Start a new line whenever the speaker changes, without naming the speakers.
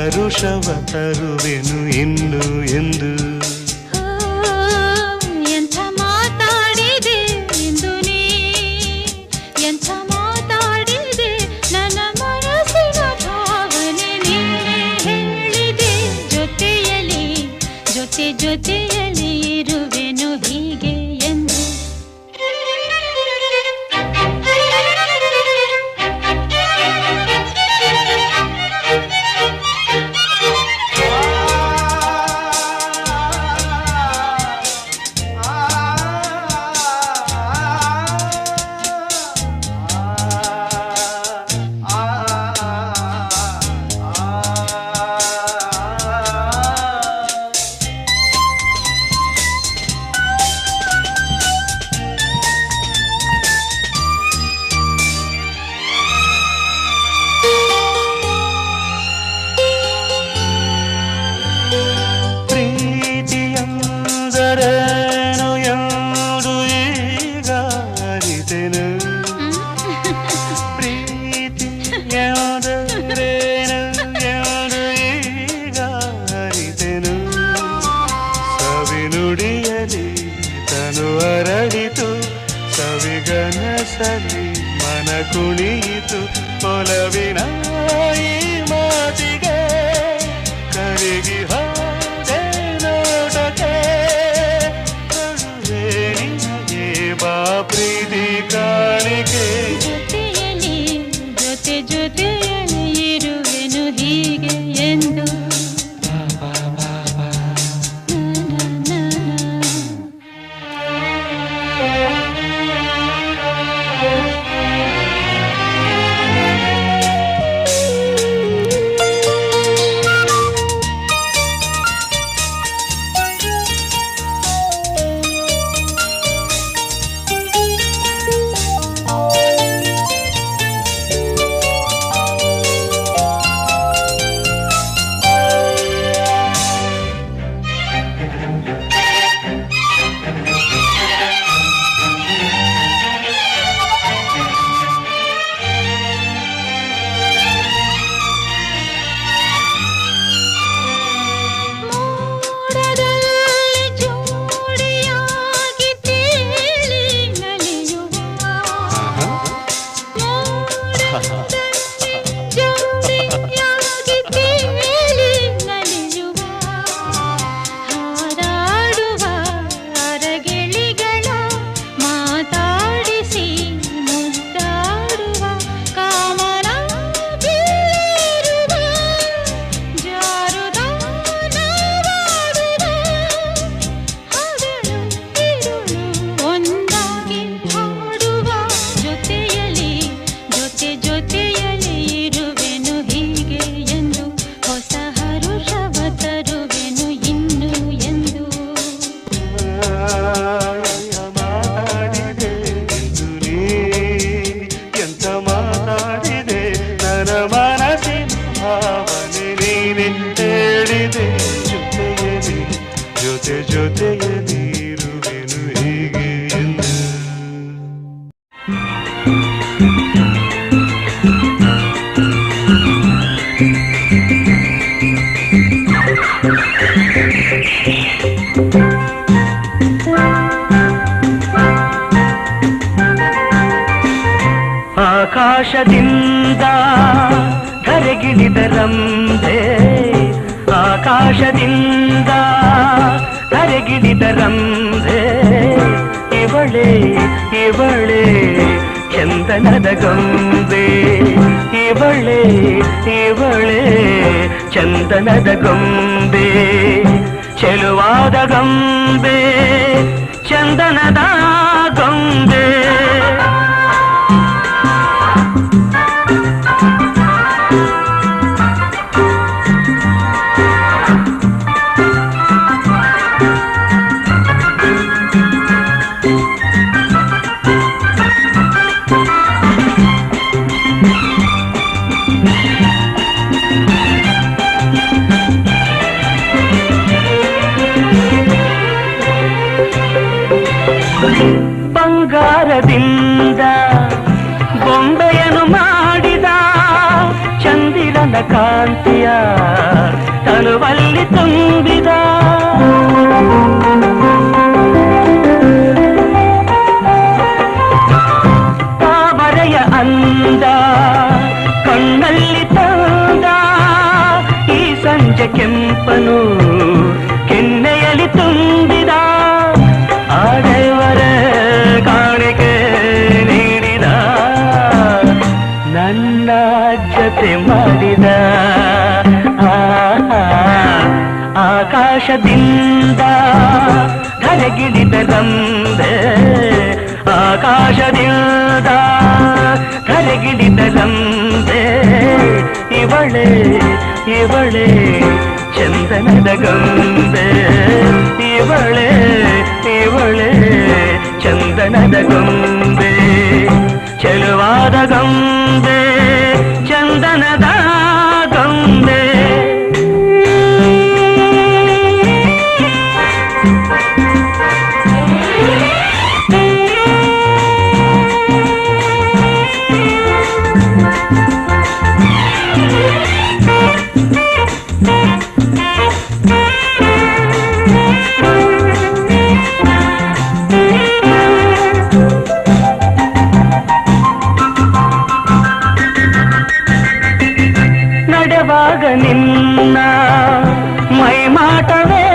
ಹರುಷವ ತರುವೆನು ಇನ್ನು ಎಂದು.
ಎಂಥ ಮಾತಾಡಿದೆ ಇಂದು ನೀ, ಎಂಥ ಮಾತಾಡಿದೆ, ನನ್ನ ಮನಸ್ಸಿನ ಭಾವನೆ ನೀನೇ ಹೇಳಿದೆ. ಜೊತೆಯಲ್ಲಿ ಜೊತೆಯಲ್ಲಿ ಇರುವೆನು ಹೀಗೆ ಎಂದು.
ಪ್ರೀತಿಯಂದರೇನು ಎಂದು ಈಗ ಅರಿತೆನು. ಪ್ರೀತಿಯಂದರೇನು ಎಂದು ಈಗ ಅರಿತೆನು. ಸವಿನುಡಿಯಲಿ ತನು ಅರಳಿತು, ಸವಿಗನಸಲಿ ಮನ ಕುಣಿಯಿತು. ಒಲವಿನ ಈ ಮಾತಿಗೆ ಕರಗಿ ಹೋದೆ ನೋಟಕ್ಕೆ. ಕರುವೆ ನಿನಗೆ ಬಾ ಪ್ರೀತಿ ಕಾಣಿಕೆ.
ಜೊತೆಯಲ್ಲಿ ಇರುವೆನು ಹೀಗೆ ಎಂದು.
ಜೊತೆಯಲ್ಲಿ ಇರುವೆನು ಹೀಗೆ ಎಂದು. ಆಕಾಶದಿಂದ ಧರೆಗಿಳಿದರಂಬೆ, ಆಕಾಶದಿಂದ ಧರೆಗಿಳಿದರಂಬೆ. ಇವಳೇ ಚಂದನದ ಗೊಂಬೆ, ಇವಳೇ ಚಂದನದ ಗೊಂಬೆ. ಚೆಲುವಾದ ಗೊಂಬೆ, ಚಂದನದ ಗೊಂಬೆ. ಕಾಂತಿಯ ತನುವಲ್ಲಿ ತುಂಬಿದ ತಾವರೆಯ ಅಂದ ಕಣ್ಣಲ್ಲಿ ತಂದ ಈ ಸಂಜೆ ಕೆಂಪನು ಕೆನ್ನೆಯಲ್ಲಿ ತುಂಬಿದ ಆಡೆಯವರ ಕಾಣಿಕೆ ನೀಡಿದ ನನ್ನ ಜೊತೆ ಮಾಡಿದ ಆಕಾಶದಿಂದ ಧರೆಗಿಳಿದ ರಂಬೆ ಆಕಾಶದಿಂದ ಧರೆಗಿಳಿದ ರಂಬೆ ಇವಳೆ ಇವಳೆ ಚಂದನದ ಗೊಂಬೆ ಇವಳೆ ಇವಳೆ ಚಂದನದ ಗೊಂಬೆ ಚೆಲುವಾದ ಗೊಂಬೆ ಚಂದನದ ಗೊಂಬೆ ನಡೆವಾಗ ನಿನ್ನ ಮೈಮಾಟವೇ